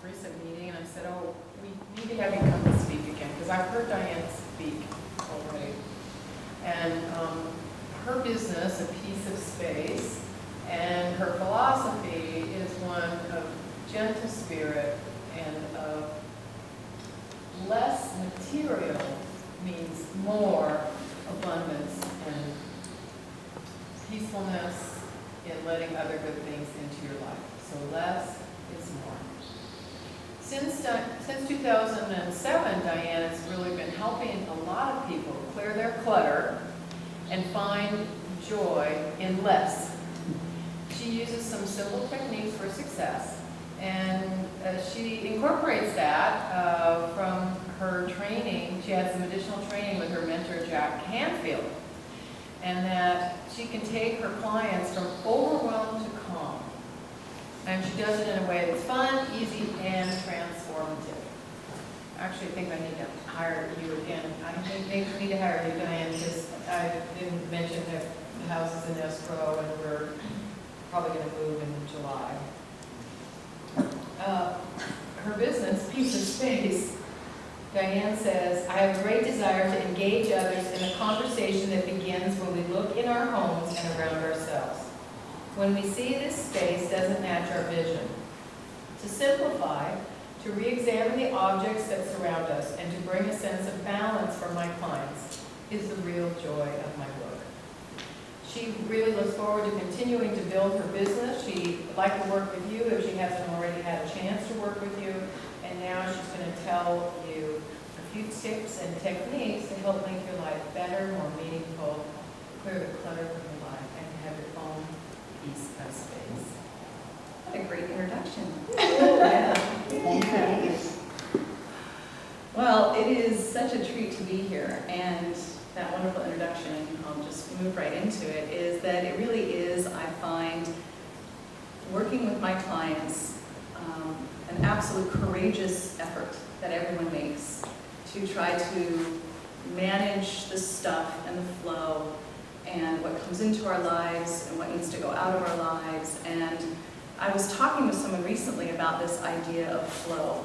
recent meeting, and I said, oh, we need to have you come and speak again, because I've heard Diane speak already. And her business, A Piece of Space, and her philosophy is one of gentle spirit and of less material means more abundance and peacefulness in letting other good things into your life. So less is more. Since 2007, Diane has really been helping a lot of people clear their clutter and find joy in less. She uses some simple techniques for success, and she incorporates that from her training. She had some additional training with her mentor, Jack Canfield, and that she can take her clients from overwhelmed to calm. And she does it in a way that's fun, easy, and transformative. Actually, I think I need to hire you again. I think we need to hire you, Diane, because I didn't mention that the house is in escrow and we're probably going to move in July. Her business, Piece of Space, Diane says, I have a great desire to engage others in a conversation that begins when we look in our homes and around ourselves. When we see this space doesn't match our vision. To simplify, to re-examine the objects that surround us and to bring a sense of balance for my clients is the real joy of my work. She really looks forward to continuing to build her business. She'd like to work with you if she hasn't already had a chance to work with you. And now she's going to tell you a few tips and techniques to help make your life better, more meaningful, clear the clutter from your life, and have your own piece of space. What a great introduction. Yeah. Thank you. Well, it is such a treat to be here, and that wonderful introduction, I'll just move right into it, is that it really is, I find, working with my clients, an absolute courageous effort that everyone makes to try to manage the stuff and the flow and what comes into our lives and what needs to go out of our lives. And I was talking with someone recently about this idea of flow.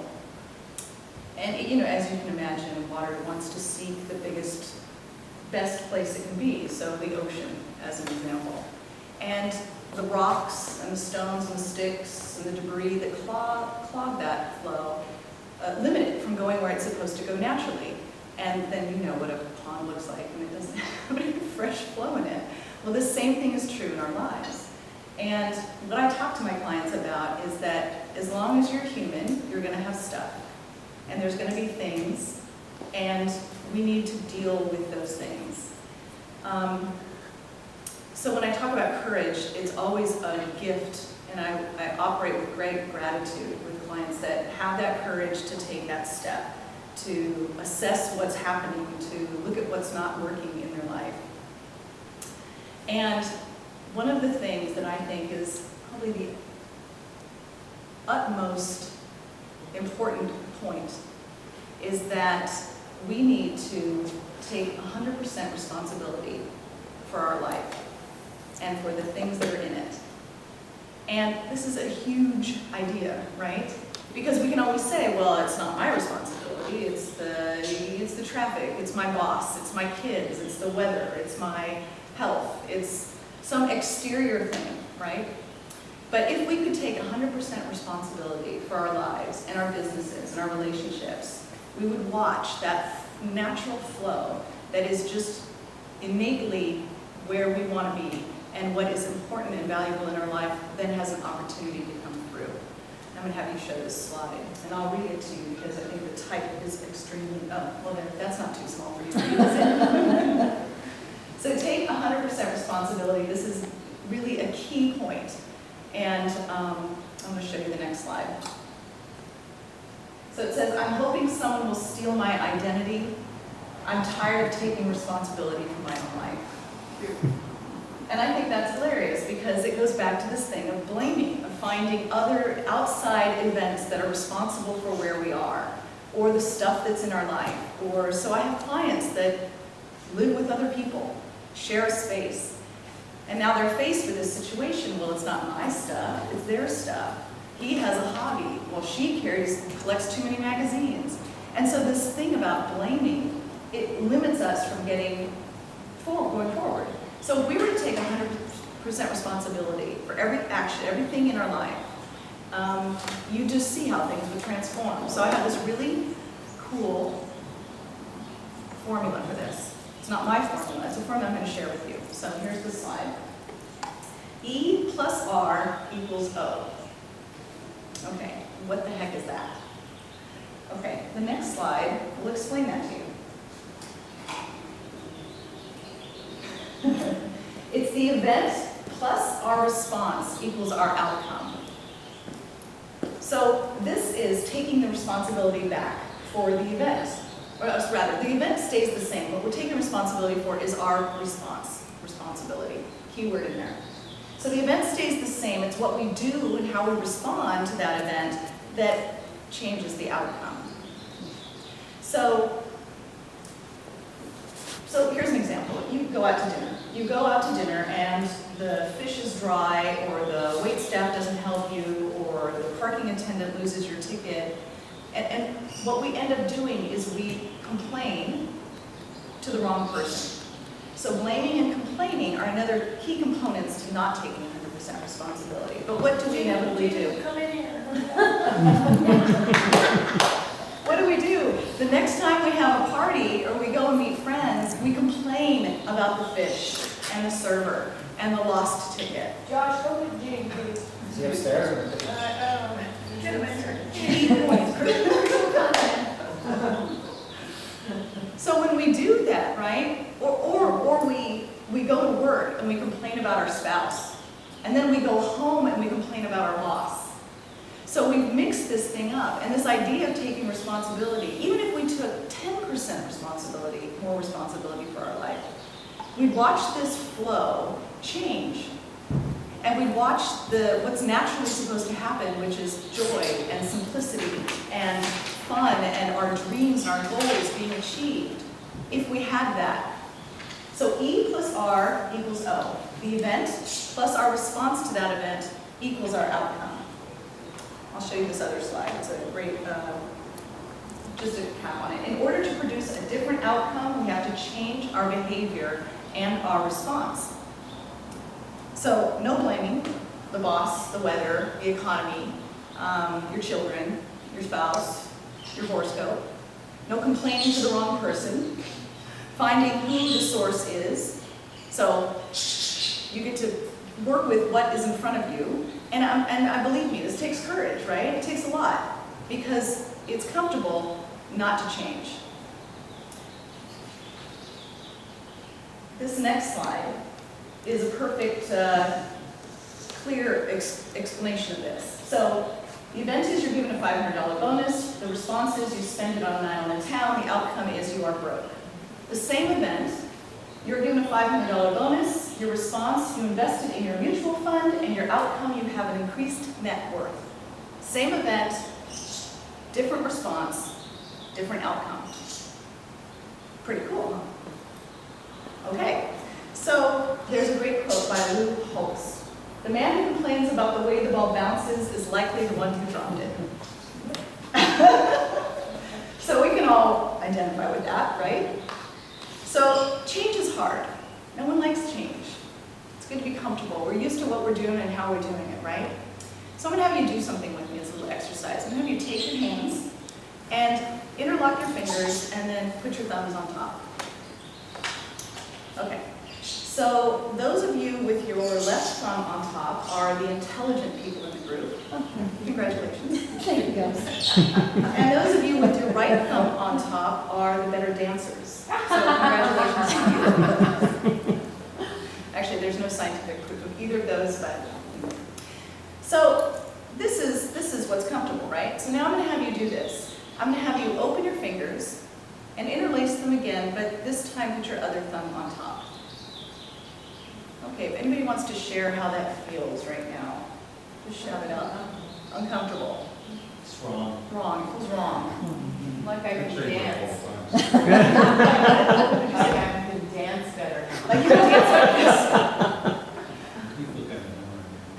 And you know, as you can imagine, water wants to seek the best place it can be, so the ocean as an example. And the rocks and the stones and the sticks and the debris that clog that flow limit it from going where it's supposed to go naturally. And then you know what a pond looks like, and it doesn't have any fresh flow in it. Well, the same thing is true in our lives. And what I talk to my clients about is that as long as you're human, you're going to have stuff. And there's going to be things, and we need to deal with those things. So when I talk about courage, it's always a gift, and I operate with great gratitude with clients that have that courage to take that step, to assess what's happening, to look at what's not working in their life. And one of the things that I think is probably the utmost important point is that we need to take 100% responsibility for our life and for the things that are in it. And this is a huge idea, right? Because we can always say, well, it's not my responsibility, it's the traffic, it's my boss, it's my kids, it's the weather, it's my health, it's some exterior thing, right? But if we could take 100% responsibility for our lives and our businesses and our relationships, we would watch that natural flow that is just innately where we want to be, and what is important and valuable in our life then has an opportunity to come through. I'm going to have you show this slide, and I'll read it to you because I think the type is extremely, that's not too small for you to read, is it? So take 100% responsibility. This is really a key point. And I'm going to show you the next slide. So it says, I'm hoping someone will steal my identity. I'm tired of taking responsibility for my own life. And I think that's hilarious because it goes back to this thing of blaming, of finding other outside events that are responsible for where we are, or the stuff that's in our life. Or so I have clients that live with other people, share a space. And now they're faced with this situation. Well, it's not my stuff, it's their stuff. He has a hobby. Well, she collects too many magazines. And so this thing about blaming, it limits us from going forward. So if we were to take 100% responsibility for every action, everything in our life, you just see how things would transform. So I have this really cool formula for this. It's not my formula, it's a formula I'm going to share with you. So here's the slide. E plus R equals O. Okay, what the heck is that? Okay, the next slide will explain that to you. It's the event plus our response equals our outcome. So this is taking the responsibility back for the event. Or rather, the event stays the same. What we're taking responsibility for is our responsibility. Keyword in there. So the event stays the same. It's what we do and how we respond to that event that changes the outcome. So here's an example. You go out to dinner. You go out to dinner and the fish is dry, or the wait staff doesn't help you, or the parking attendant loses your ticket. And what we end up doing is we complain to the wrong person. So blaming and complaining are another key components to not taking 100% responsibility. But what do we inevitably do? Come in here. What do we do? The next time we have a party or we go and meet friends, we complain about the fish and the server and the lost ticket. Josh, go with Gene, please. Is he upstairs or? Key points, critical content. So when we do that, right, or we go to work and we complain about our spouse, and then we go home and we complain about our boss. So we mix this thing up, and this idea of taking responsibility, even if we took 10% responsibility, more responsibility for our life, we watch this flow change. And we watch what's naturally supposed to happen, which is joy and simplicity and fun and our dreams and our goals being achieved, if we had that. So E plus R equals O. The event plus our response to that event equals our outcome. I'll show you this other slide. It's a great, just a cap on it. In order to produce a different outcome, we have to change our behavior and our response. So no blaming the boss, the weather, the economy, your children, your spouse, your horoscope. No complaining to the wrong person. Finding who the source is. So you get to work with what is in front of you. And I believe me, this takes courage, right? It takes a lot because it's comfortable not to change. This next slide is a perfect, clear explanation of this. So the event is you're given a $500 bonus. The response is you spend it on a night on the town. The outcome is you are broke. The same event, you're given a $500 bonus. Your response, you invested in your mutual fund, and your outcome, you have an increased net worth. Same event, different response, different outcome. Pretty cool, huh? Okay. So there's a great quote by Lou Holtz. The man who complains about the way the ball bounces is likely the one who dropped it. So we can all identify with that, right? So change is hard. No one likes change. It's good to be comfortable. We're used to what we're doing and how we're doing it, right? So I'm going to have you do something with me as a little exercise. I'm going to have you take your hands and interlock your fingers and then put your thumbs on top. Okay. So those of you with your left thumb on top are the intelligent people in the group. Congratulations. Thank you, guys. And those of you with your right thumb on top are the better dancers. So congratulations to you. Actually, there's no scientific proof of either of those, but so this is what's comfortable, right? So now I'm going to have you do this. I'm going to have you open your fingers and interlace them again, but this time put your other thumb on top. Okay, if anybody wants to share how that feels right now, just shout it out. Uncomfortable. It's wrong. Wrong. It feels wrong. Like I can dance. Like Like I can dance better. Like you can dance like this.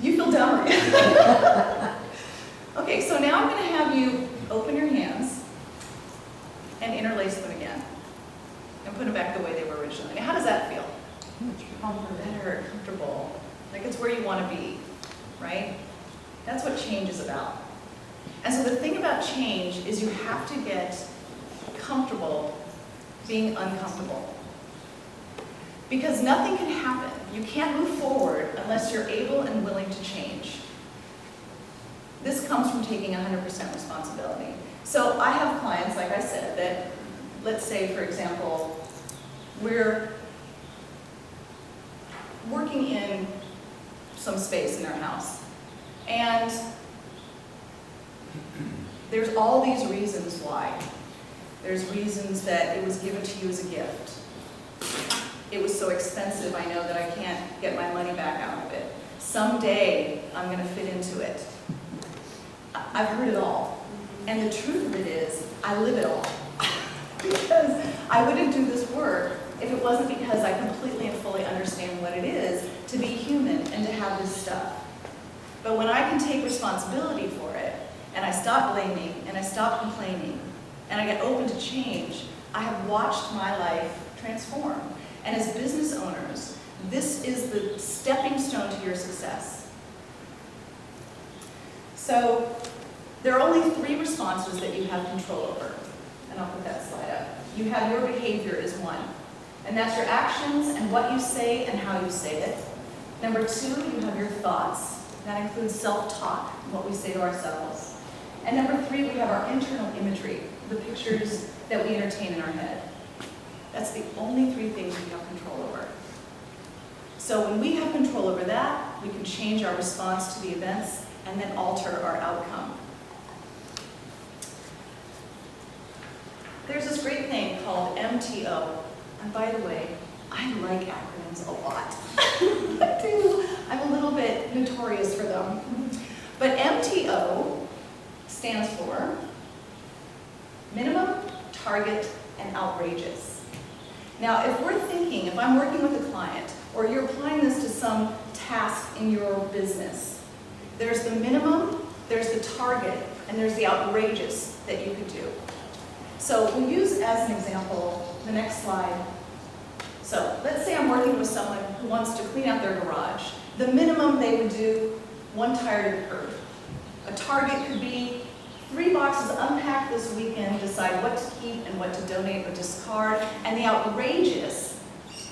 You feel dumber. better, comfortable, like it's where you want to be, right? That's what change is about. And so the thing about change is you have to get comfortable being uncomfortable. Because nothing can happen. You can't move forward unless you're able and willing to change. This comes from taking 100% responsibility. So I have clients, like I said, that, let's say, for example, we're working in some space in their house. And there's all these reasons why. There's reasons that it was given to you as a gift. It was so expensive, I know that I can't get my money back out of it. Someday, I'm going to fit into it. I've heard it all. And the truth of it is, I live it all. Because I wouldn't do this work if it wasn't because I completely and fully understand what it is to be human and to have this stuff. But when I can take responsibility for it, and I stop blaming, and I stop complaining, and I get open to change, I have watched my life transform. And as business owners, this is the stepping stone to your success. So there are only 3 responses that you have control over. And I'll put that slide up. You have your behavior as one. And that's your actions and what you say and how you say it. Number 2, you have your thoughts. That includes self-talk, what we say to ourselves. And number 3, we have our internal imagery, the pictures that we entertain in our head. That's the only 3 things we have control over. So when we have control over that, we can change our response to the events and then alter our outcome. There's this great thing called MTO. And by the way, I like acronyms a lot. I do. I'm a little bit notorious for them. But MTO stands for minimum, target, and outrageous. Now, if I'm working with a client, or you're applying this to some task in your business, there's the minimum, there's the target, and there's the outrageous that you could do. So we'll use as an example the next slide. So let's say I'm working with someone who wants to clean out their garage. The minimum they would do 1 tire to the curb. A target could be 3 boxes unpacked this weekend, decide what to keep and what to donate or discard. And the outrageous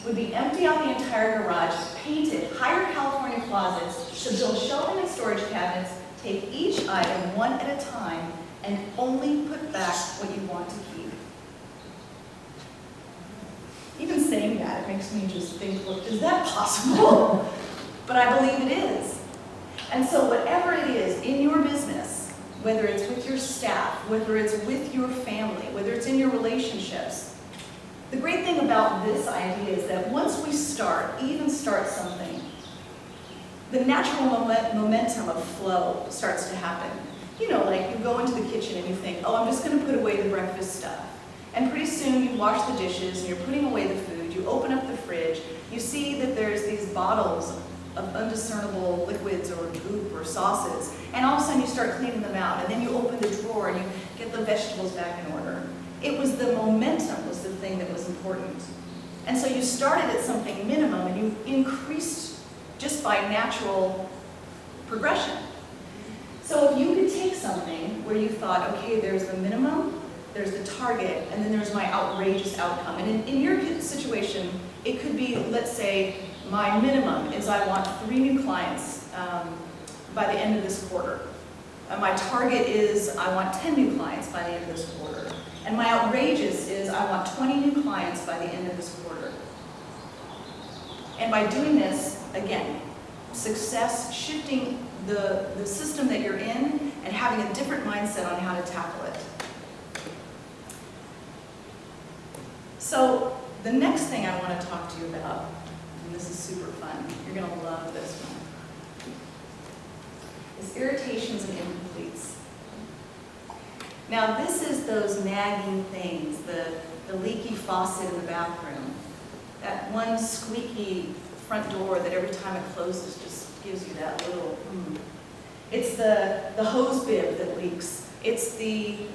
would be empty out the entire garage, paint it, hire California Closets to build shelving and storage cabinets, take each item one at a time, and only put back what you want to keep. Even saying that, it makes me just think, look, is that possible? But I believe it is. And so whatever it is in your business, whether it's with your staff, whether it's with your family, whether it's in your relationships, the great thing about this idea is that once we start something, the natural momentum of flow starts to happen. You know, like you go into the kitchen and you think, oh, I'm just going to put away the breakfast stuff. And pretty soon you wash the dishes and you're putting away the food, you open up the fridge, you see that there's these bottles of undiscernible liquids or goop or sauces, and all of a sudden you start cleaning them out, and then you open the drawer and you get the vegetables back in order. It was the momentum was the thing that was important. And so you started at something minimum and you increased just by natural progression. So if you could take something where you thought, okay, there's the minimum, there's the target, and then there's my outrageous outcome. And in your situation, it could be, let's say, my minimum is I want 3 new clients by the end of this quarter. My target is I want 10 new clients by the end of this quarter. And my outrageous is I want 20 new clients by the end of this quarter. And by doing this, again, success, shifting the system that you're in and having a different mindset on how to tackle it. So the next thing I want to talk to you about, and this is super fun, you're going to love this one, is irritations and incompletes. Now this is those nagging things, the leaky faucet in the bathroom, that one squeaky front door that every time it closes just gives you that little It's the hose bib that leaks. It's it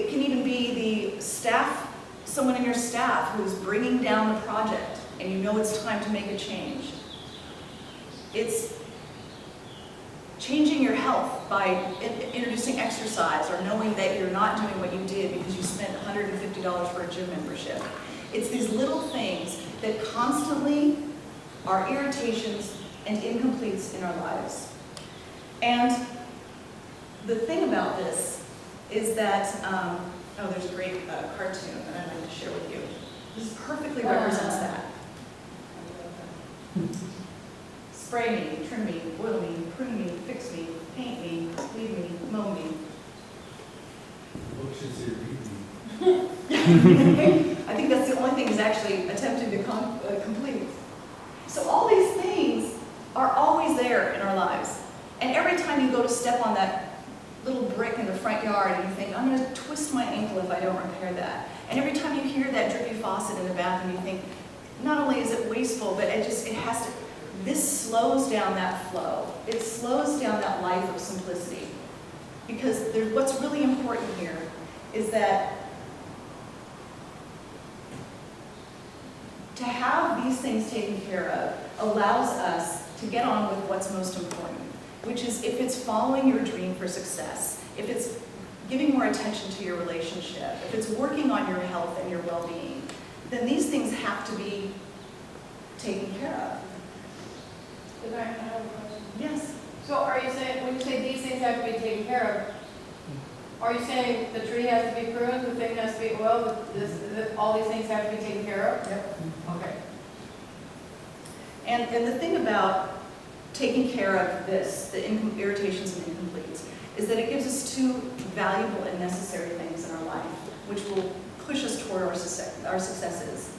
can even be the staff, someone in your staff who's bringing down the project and you know it's time to make a change. It's changing your health by introducing exercise or knowing that you're not doing what you did because you spent $150 for a gym membership. It's these little things that constantly are irritations and incompletes in our lives. And the thing about this is that, oh, there's a great cartoon that I'd like to share with you. This perfectly represents that. Spray me, trim me, oil me, prune me, fix me, paint me, weed me, mow me. What should say read me? I think that's the only thing he's actually attempting to complete. So all these things are always there in our lives. And every time you go to step on that little brick in the front yard and you think, I'm going to twist my ankle if I don't repair that. And every time you hear that drippy faucet in the bathroom, you think, not only is it wasteful, but it has to, this slows down that flow. It slows down that life of simplicity. Because what's really important here is that to have these things taken care of allows us to get on with what's most important, which is if it's following your dream for success, if it's giving more attention to your relationship, if it's working on your health and your well-being, then these things have to be taken care of. Did I have a question? Yes. So are you saying, when you say these things have to be taken care of, are you saying the tree has to be pruned, the thing has to be oiled, all these things have to be taken care of? Yep. Okay. And the thing about taking care of this, the irritations and incompletes, is that it gives us two valuable and necessary things in our life, which will push us toward our successes.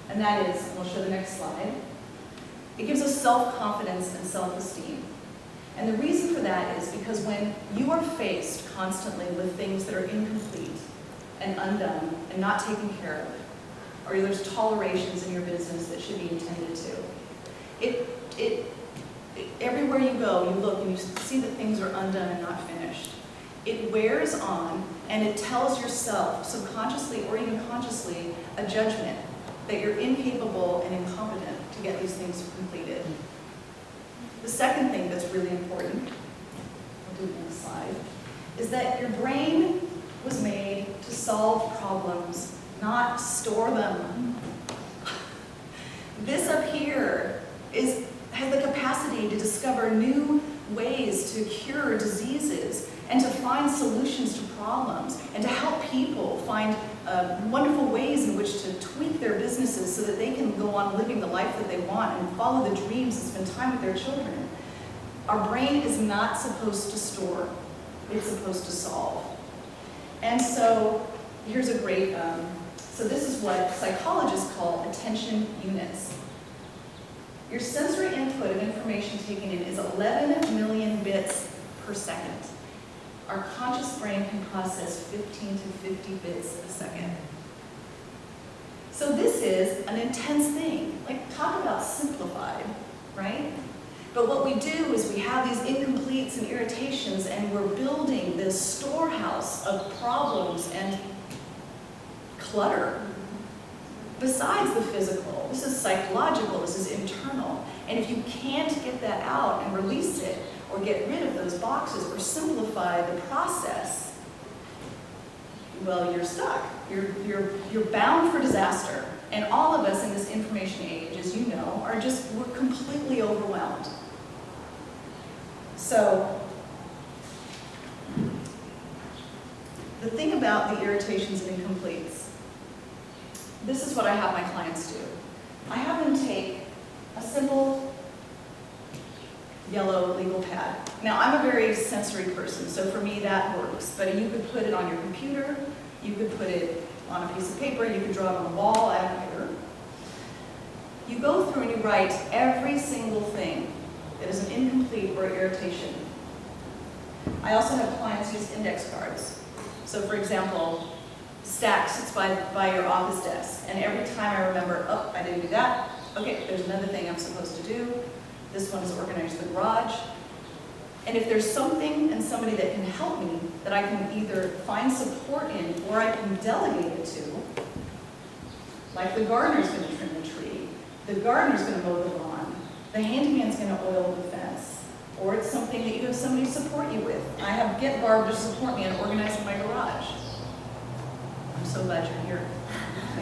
And that is, and we'll show the next slide, it gives us self-confidence and self-esteem. And the reason for that is because when you are faced constantly with things that are incomplete and undone and not taken care of, or there's tolerations in your business that should be attended to, everywhere you go, you look and you see that things are undone and not finished. It wears on and it tells yourself, subconsciously or even consciously, a judgment that you're incapable and incompetent to get these things completed. The second thing that's really important, I'll do the next slide, is that your brain was made to solve problems, not store them. This up here has the capacity to discover new ways to cure diseases and to find solutions to problems and to help people find wonderful ways in which to tweak their businesses so that they can go on living the life that they want and follow the dreams and spend time with their children. Our brain is not supposed to store, it's supposed to solve. And so here's a great, so this is what psychologists call attention units. Your sensory input of information taken in is 11 million bits per second. Our conscious brain can process 15 to 50 bits a second. So this is an intense thing. Like, talk about simplified, right? But what we do is we have these incompletes and irritations, and we're building this storehouse of problems and clutter. Besides the physical, this is psychological, this is internal. And if you can't get that out and release it, or get rid of those boxes, or simplify the process, well, you're stuck. You're bound for disaster. And all of us in this information age, as you know, we're completely overwhelmed. So, the thing about the irritations and incompletes, this is what I have my clients do. I have them take a simple yellow legal pad. Now, I'm a very sensory person, so for me that works. But you could put it on your computer, you could put it on a piece of paper, you could draw it on the wall, I don't care. You go through and you write every single thing that is an incomplete or irritation. I also have clients use index cards. So for example, stack sits by your office desk, and every time I remember, oh, I didn't do that, okay, there's another thing I'm supposed to do. This one is organize the garage. And if there's something and somebody that can help me, that I can either find support in or I can delegate it to, like the gardener's going to trim the tree, the gardener's gonna mow the lawn, the handyman's gonna oil the fence, or it's something that you have somebody support you with. I have Get Barb to support me in organizing my garage. I'm so glad you're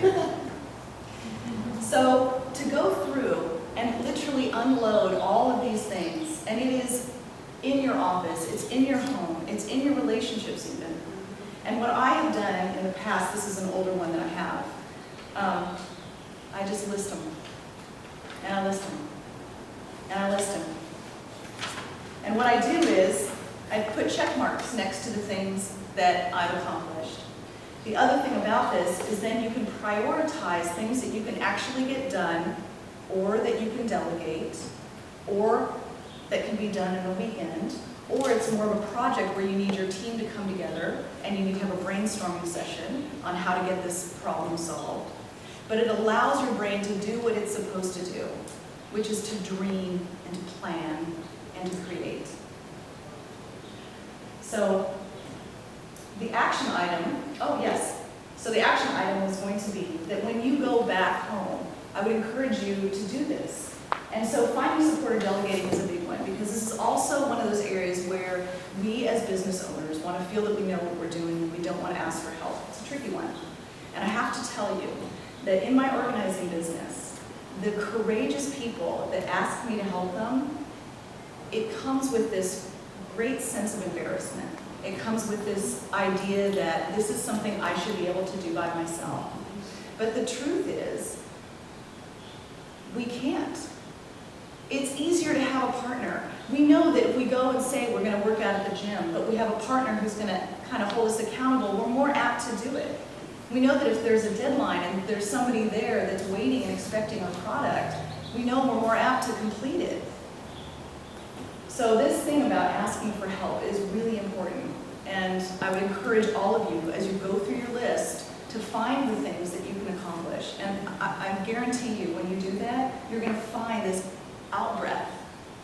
here. So to go through and literally unload all of these things, and it is in your office, it's in your home, it's in your relationships even. And what I have done in the past, this is an older one that I have, I just list them. And I list them. And I list them. And what I do is, I put check marks next to the things that I've accomplished. The other thing about this is then you can prioritize things that you can actually get done, or that you can delegate, or that can be done in a weekend, or it's more of a project where you need your team to come together and you need to have a brainstorming session on how to get this problem solved. But it allows your brain to do what it's supposed to do, which is to dream and to plan and to create. So the action item, oh yes, so the action item is going to be that when you go back home, I would encourage you to do this. And so finding support or delegating is a big one, because this is also one of those areas where we as business owners want to feel that we know what we're doing, and we don't want to ask for help. It's a tricky one. And I have to tell you that in my organizing business, the courageous people that ask me to help them, it comes with this great sense of embarrassment. It comes with this idea that this is something I should be able to do by myself. But the truth is, we can't. It's easier to have a partner. We know that if we go and say we're going to work out at the gym, but we have a partner who's going to kind of hold us accountable, we're more apt to do it. We know that if there's a deadline and there's somebody there that's waiting and expecting our product, we know we're more apt to complete it. So this thing about asking for help is really important. And I would encourage all of you, as you go through your list, to find the things that you can accomplish. And I guarantee you, when you do that, you're going to find this out-breath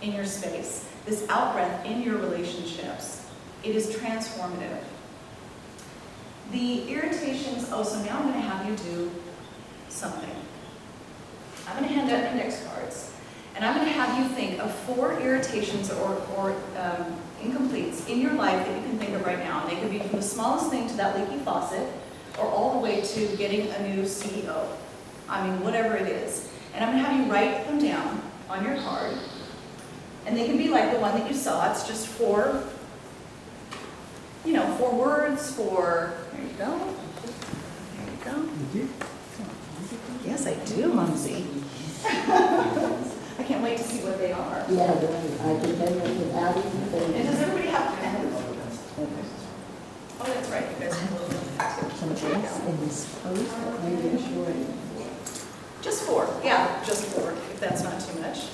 in your space, this out-breath in your relationships. It is transformative. The irritations, oh, so now I'm going to have you do something. I'm going to hand out index cards, and I'm going to have you think of 4 irritations or incompletes in your life that you can think of right now. And they could be from the smallest thing to that leaky faucet, or all the way to getting a new CEO. I mean, whatever it is. And I'm going to have you write them down on your card. And they can be like the one that you saw. It's just 4, 4 words, 4, there you go. There you go. Yes, I do, Mumsy. I can't wait to see what they are. Yeah, I did that without even. And does everybody have pens? Oh, that's right, you guys have a little bit. Something else in this post, but maybe I'm sure. Just 4, yeah, just 4, if that's not too much.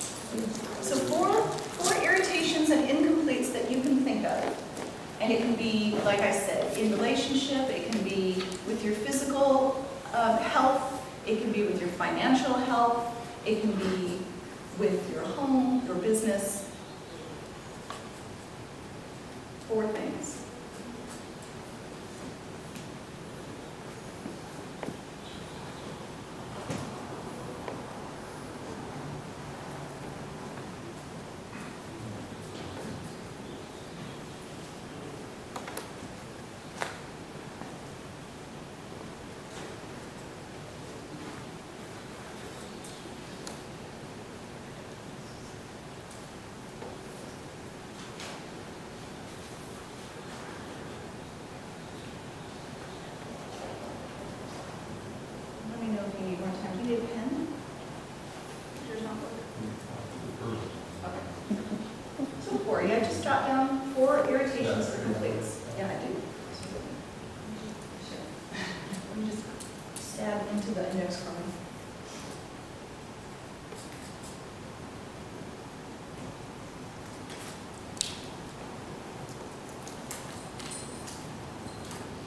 So 4 irritations and incompletes that you can think of. And it can be, like I said, in relationship, it can be with your physical health, it can be with your financial health, it can be with your home, your business. 4 things. Let me know if you need more time. You need a pen? Yours not work? Okay. So 4, yeah, just jot down 4 irritations or complaints. Yeah, I do. Sure. Let me just stab into the index card.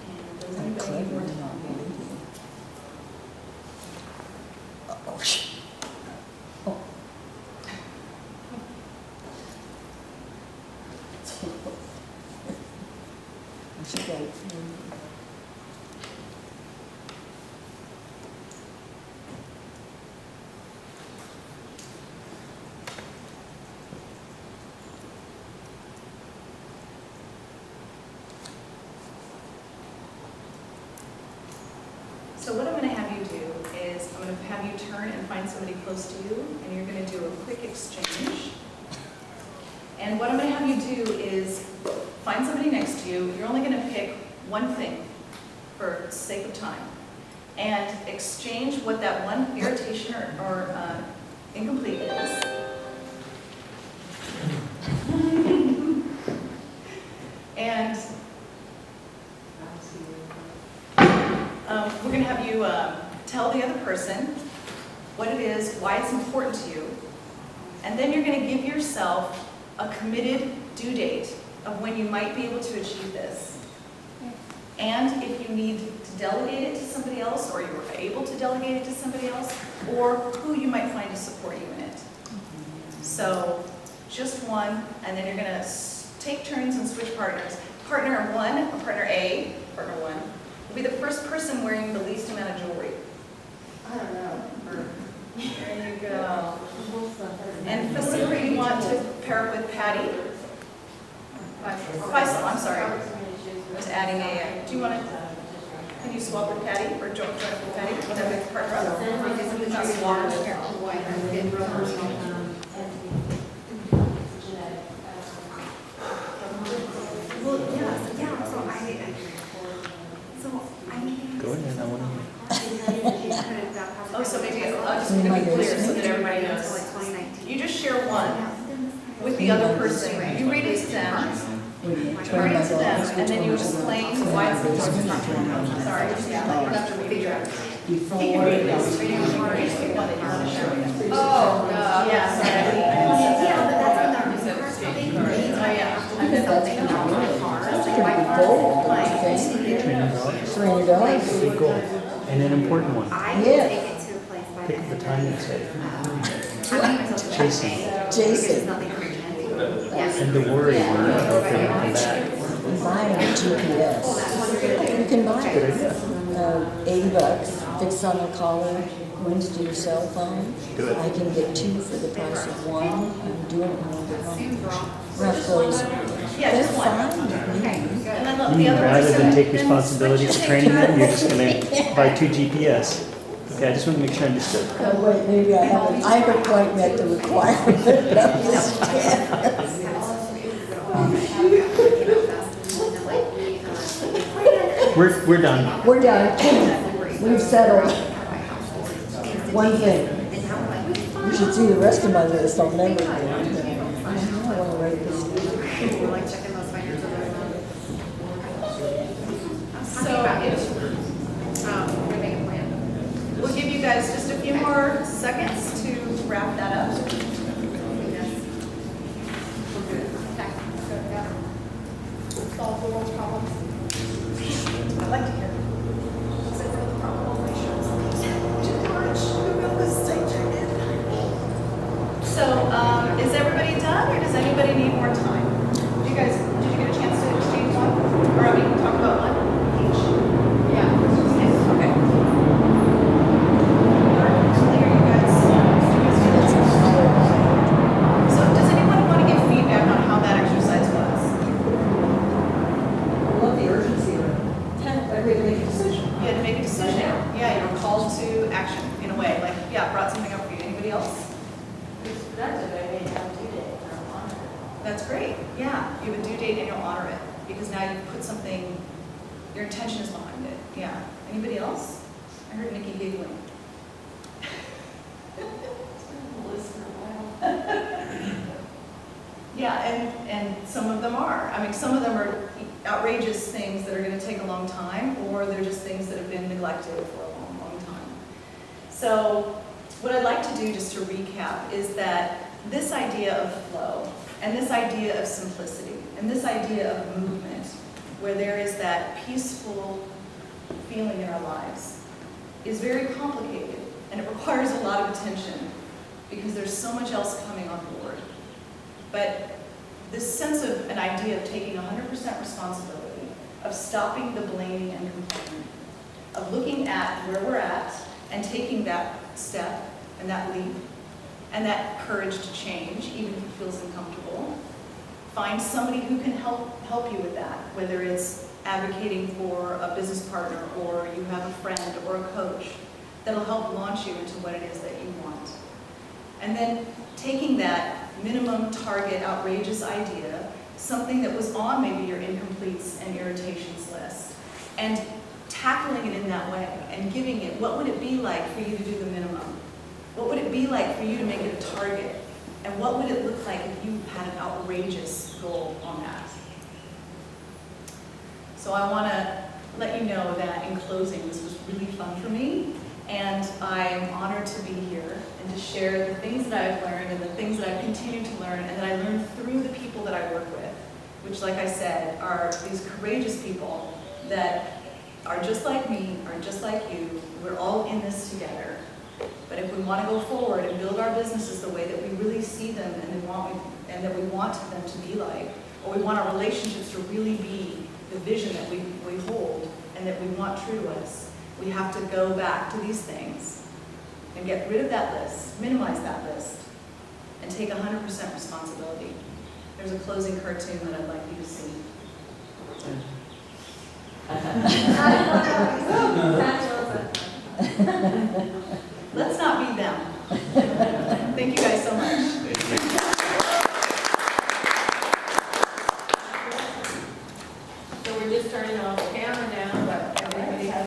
And does anybody need more time? So what I'm going to have you do is I'm going to have you turn and find somebody close to you, and you're going to do a quick exchange. And what I'm going to have you do is find somebody next to you. You're only going to pick one thing for sake of time, and exchange what that one irritation or incomplete is. And we're going to have you tell the other person what it is, why it's important to you, and then you're going to give yourself a committed due date of when you might be able to achieve this. And if you need to delegate it to somebody else, or you're able to delegate it to somebody else, or who you might find to support you in it. So just one, and then you're going to take turns and switch partners. Partner one, or partner A, partner one, will be the first person wearing the least amount of jewelry. I don't know. There you go. And Fasil, you want to pair up with Patty? Faisal, I'm sorry. I was adding a, do you want to, can you swap with Patty, or join with Patty? Whatever, partner up. Not swap. Well, yeah, so I mean. Go ahead, I want to hear. Oh, so maybe, just to be clear, so that everybody knows. Until like 2019. You just share one with the other person. You read it to them, read it to them, and then you explain why it's important. Sorry, yeah, you have to figure out. Before. You can read this, read it, one that you want to share with them. Oh, God. Yeah, sorry. Yeah, but that's in our Is that car, state something, card? maybe Oh, yeah. something on our cars, like my Pretty cars, bold, like, I think. $300. Big goal. And an important one. I will Yes. take it to a place by Pick the time and say. Jason. Jason. Nothing to pretend to. Yes. And to worry when you're not going to come back. Buying a GPS. You can buy Good it. idea. $80, fixed on the collar, runs to your cell phone. Do it. I can get 2 for the price of 1. I'm doing it when I'm rough those. Yeah, They're just one. fine with me. And then the other Rather person. than take then responsibility switch for to training them, turns. you're just going to buy 2 GPS. Okay, I just want to make sure I understood. Oh, wait, maybe I haven't quite met the requirement of this. We're done. We're done. We've settled one thing. You should see the rest of my list. I'll never do it. I want to write this down. So we'll give you guys just a few more seconds to wrap that up. Solve the world's problems. I'd like to hear. So, is everybody done, or does anybody need more time? Did you get a chance to exchange one? Or I mean, talk about one each? Yeah. Okay. Clear, you guys? That's an hour. So, does anyone want to give feedback on how that exercise was? I love the urgency of it. I really make a decision. You had to make a decision. Yeah, you were called to action in a way, like, yeah, brought something up for you. Anybody else? That's great. Yeah, you have a due date and you'll honor it because now you've put something, your intention is behind it. Yeah. Anybody else? I heard Nikki giggling. Yeah, and some of them are. I mean, some of them are outrageous things that are going to take a long time, or they're just things that have been neglected for a long, long time. So what I'd like to do, just to recap, is that this idea of flow, and this idea of simplicity, and this idea of movement, where there is that peaceful feeling in our lives, is very complicated, and it requires a lot of attention, because there's so much else coming on board. But this sense of an idea of taking 100% responsibility, of stopping the blaming and complaining, of looking at where we're at and taking that step and that leap and that courage to change, even if it feels uncomfortable. Find somebody who can help you with that, whether it's advocating for a business partner, or you have a friend or a coach that'll help launch you into what it is that you want. And then taking that minimum target outrageous idea, something that was on maybe your incompletes and irritations list, and tackling it in that way and giving it, what would it be like for you to do the minimum? What would it be like for you to make it a target? And what would it look like if you had an outrageous goal on that? So I want to let you know that in closing, this was really fun for me, and I'm honored to be here and to share the things that I've learned and the things that I've continued to learn and that I learned through the people that I work with, which, like I said, are these courageous people that are just like me, are just like you. We're all in this together. But if we want to go forward and build our businesses the way that we really see them and that we want them to be like, or we want our relationships to really be the vision that we hold and that we want true to us, we have to go back to these things and get rid of that list, minimize that list, and take 100% responsibility. There's a closing cartoon that I'd like you to see.